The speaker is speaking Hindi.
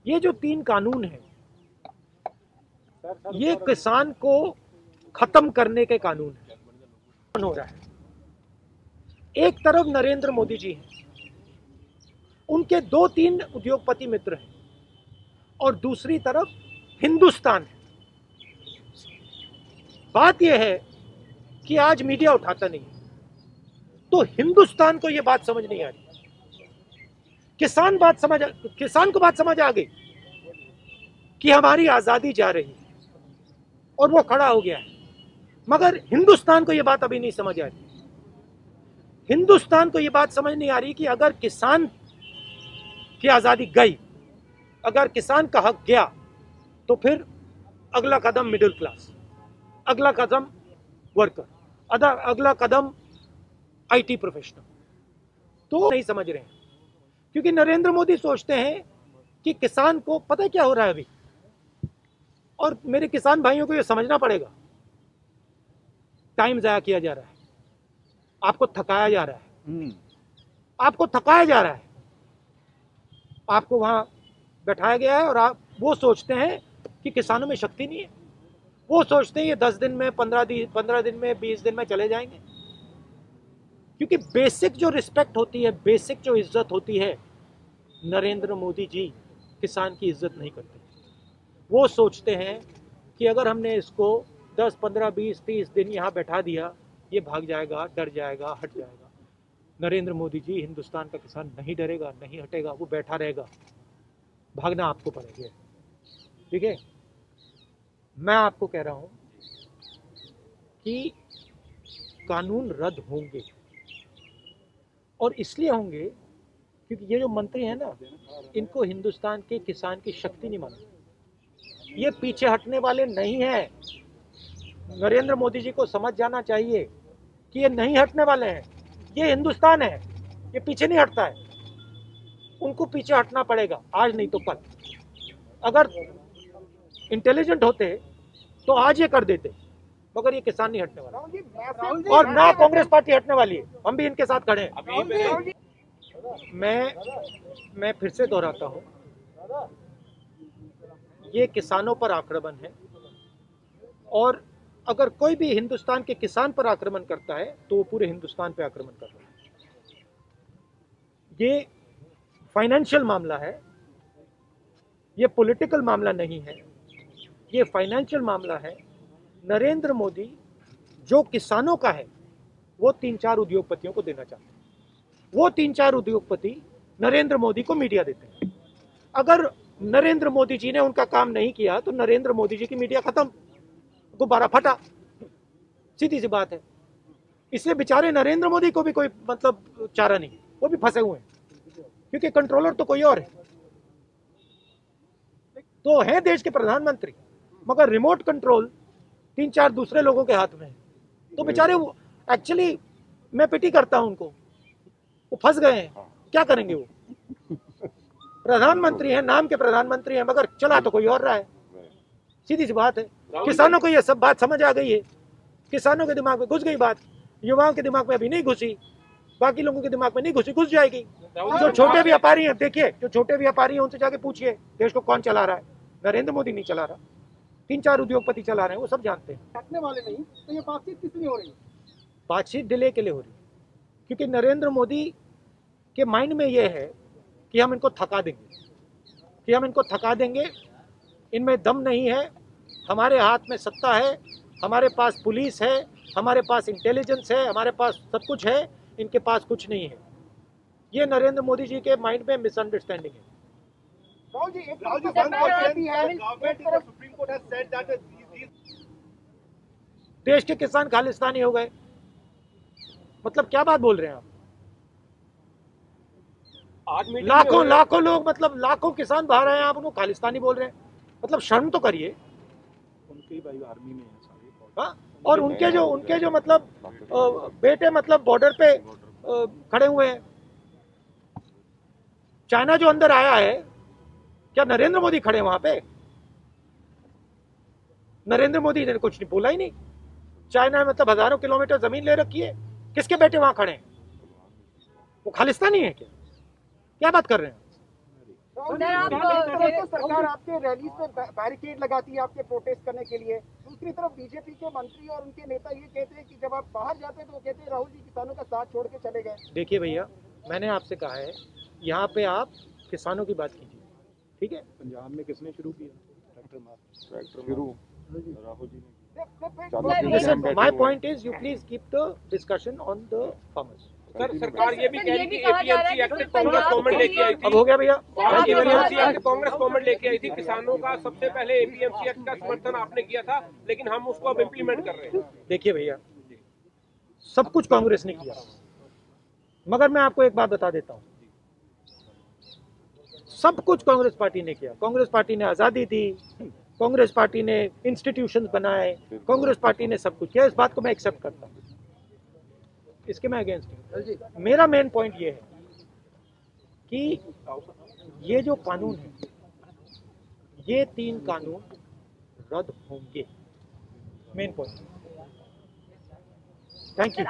ये जो 3 कानून हैं, ये किसान को खत्म करने के कानून हैं। हो रहा है, एक तरफ नरेंद्र मोदी जी हैं, उनके 2-3 उद्योगपति मित्र हैं, और दूसरी तरफ हिंदुस्तान है। बात यह है कि आज मीडिया उठाता नहीं, तो हिंदुस्तान को यह बात समझ नहीं आ रही। किसान को बात समझ आ गई कि हमारी आजादी जा रही है और वो खड़ा हो गया है, मगर हिंदुस्तान को यह बात अभी नहीं समझ आ रही। हिंदुस्तान को यह बात समझ नहीं आ रही कि अगर किसान की आजादी गई, अगर किसान का हक गया, तो फिर अगला कदम मिडिल क्लास, अगला कदम वर्कर, अगला कदम आईटी प्रोफेशनल। तो नहीं समझ रहे हैं, क्योंकि नरेंद्र मोदी सोचते हैं कि किसान को पता है क्या हो रहा है अभी, और मेरे किसान भाइयों को यह समझना पड़ेगा, टाइम जाया किया जा रहा है, आपको थकाया जा रहा है, आपको थकाया जा रहा है, आपको वहां बैठाया गया है, और आप वो सोचते हैं कि किसानों में शक्ति नहीं है। वो सोचते हैं ये 10 दिन में, 15 दिन में, 20 दिन में चले जाएंगे, क्योंकि बेसिक जो रिस्पेक्ट होती है, बेसिक जो इज्जत होती है, नरेंद्र मोदी जी किसान की इज्जत नहीं करते। वो सोचते हैं कि अगर हमने इसको 10, 15, 20, 30 दिन यहाँ बैठा दिया, ये भाग जाएगा, डर जाएगा, हट जाएगा। नरेंद्र मोदी जी, हिंदुस्तान का किसान नहीं डरेगा, नहीं हटेगा, वो बैठा रहेगा, भागना आपको पड़ेगा। ठीक है, मैं आपको कह रहा हूं कि कानून रद्द होंगे, और इसलिए होंगे क्योंकि ये जो मंत्री हैं ना, इनको हिंदुस्तान के किसान की शक्ति नहीं मालूम। ये पीछे हटने वाले नहीं हैं। नरेंद्र मोदी जी को समझ जाना चाहिए कि ये नहीं हटने वाले हैं। ये हिंदुस्तान है, ये पीछे नहीं हटता है। उनको पीछे हटना पड़ेगा, आज नहीं तो कल। अगर इंटेलिजेंट होते तो आज ये कर देते, मगर ये किसान नहीं हटने वाला, और ना कांग्रेस पार्टी हटने वाली है। हम भी इनके साथ खड़े हैं। मैं फिर से दोहराता हूं, ये किसानों पर आक्रमण है, और अगर कोई भी हिंदुस्तान के किसान पर आक्रमण करता है तो वो पूरे हिंदुस्तान पे आक्रमण कर रहा है। ये फाइनेंशियल मामला है, ये पॉलिटिकल मामला नहीं है, ये फाइनेंशियल मामला है। नरेंद्र मोदी जो किसानों का है, वो 3-4 उद्योगपतियों को देना चाहते हैं। वो 3-4 उद्योगपति नरेंद्र मोदी को मीडिया देते हैं। अगर नरेंद्र मोदी जी ने उनका काम नहीं किया तो नरेंद्र मोदी जी की मीडिया खत्म, गुब्बारा फटा, सीधी सी बात है। इसलिए बेचारे नरेंद्र मोदी को भी कोई मतलब चारा नहीं, वो भी फंसे हुए हैं, क्योंकि कंट्रोलर तो कोई और है। तो है देश के प्रधानमंत्री, मगर रिमोट कंट्रोल 3-4 दूसरे लोगों के हाथ में है। तो बेचारे एक्चुअली मैं पिटी करता हूं उनको, वो फंस गए हैं। क्या करेंगे? वो प्रधानमंत्री है, नाम के प्रधानमंत्री है, मगर चला तो कोई और रहा है। सीधी सी बात है। किसानों को ये सब बात समझ आ गई है, किसानों के दिमाग में घुस गई बात, युवाओं के दिमाग में अभी नहीं घुसी, बाकी लोगों के दिमाग में नहीं घुसी, घुस जाएगी। जो छोटे व्यापारी हैं, देखिए जो छोटे व्यापारी हैं उनसे जाके पूछिए देश को कौन चला रहा है। नरेंद्र मोदी नहीं चला रहा, 3-4 उद्योगपति चला रहे हैं, वो सब जानते हैं। हटने वाले नहीं, तो ये बातचीत किस लिए हो रही है? बातचीत डिले के लिए हो रही है, क्योंकि नरेंद्र मोदी के माइंड में ये है कि हम इनको थका देंगे, इनमें दम नहीं है, हमारे हाथ में सत्ता है, हमारे पास पुलिस है, हमारे पास इंटेलिजेंस है, हमारे पास सब कुछ है, इनके पास कुछ नहीं है। ये नरेंद्र मोदी जी के माइंड में मिसअंडरस्टैंडिंग है। देश के किसान खालिस्तानी हो गए, मतलब क्या बात बोल रहे हैं आप? लाखों लोग, मतलब लाखों किसान बाहर आए हैं, आप उनको खालिस्तानी बोल रहे हैं? मतलब शर्म तो करिए। उनके भाई आर्मी में है सारे। हाँ, और उनके जो मतलब बेटे मतलब बॉर्डर पे खड़े हुए हैं। चाइना जो अंदर आया है, क्या नरेंद्र मोदी खड़े हैं वहां पे? नरेंद्र मोदी ने कुछ नहीं बोला ही नहीं। चाइना में मतलब हजारों किलोमीटर जमीन ले रखी है, किसके बेटे वहां खड़े हैं? वो खालिस्तानी है क्या? क्या बात कर रहे हैं? सरकार आपके रैली पे बैरिकेड लगाती है आपके प्रोटेस्ट करने के लिए, दूसरी तरफ बीजेपी के मंत्री और उनके नेता ये कहते हैं कि जब आप बाहर जाते हैं तो वो कहते हैं राहुल जी किसानों का साथ छोड़ के चले गए। देखिए भैया, मैंने आपसे कहा है यहाँ पे आप किसानों की बात कीजिए, ठीक है। पंजाब में किसने शुरू किया ट्रैक्टर शुरू राहुल जी ने। Listen, my point is you please keep the discussion on the farmers. Sir, सरकार ये भी कह रही कि एपीएमसी एक्ट कांग्रेस गवर्नमेंट लेके आई थी। अब हो गया भैया, एपीएमसी एक्ट कांग्रेस गवर्नमेंट लेके आई थी। किसानों का सबसे पहले एपीएमसी एक्ट का समर्थन आपने किया था, लेकिन हम उसको अब इम्प्लीमेंट कर रहे हैं। देखिए भैया, सब कुछ कांग्रेस ने किया, मगर मैं आपको एक बात बता देता हूँ, सब कुछ कांग्रेस पार्टी ने किया। कांग्रेस पार्टी ने आजादी दी, कांग्रेस पार्टी ने इंस्टीट्यूशंस बनाए, कांग्रेस पार्टी ने सब कुछ किया। इस बात को मैं एक्सेप्ट करता हूँ, इसके मैं अगेंस्ट हूँ। मेरा मेन पॉइंट ये है कि ये जो कानून है, ये 3 कानून रद्द होंगे, मेन पॉइंट। Thank you.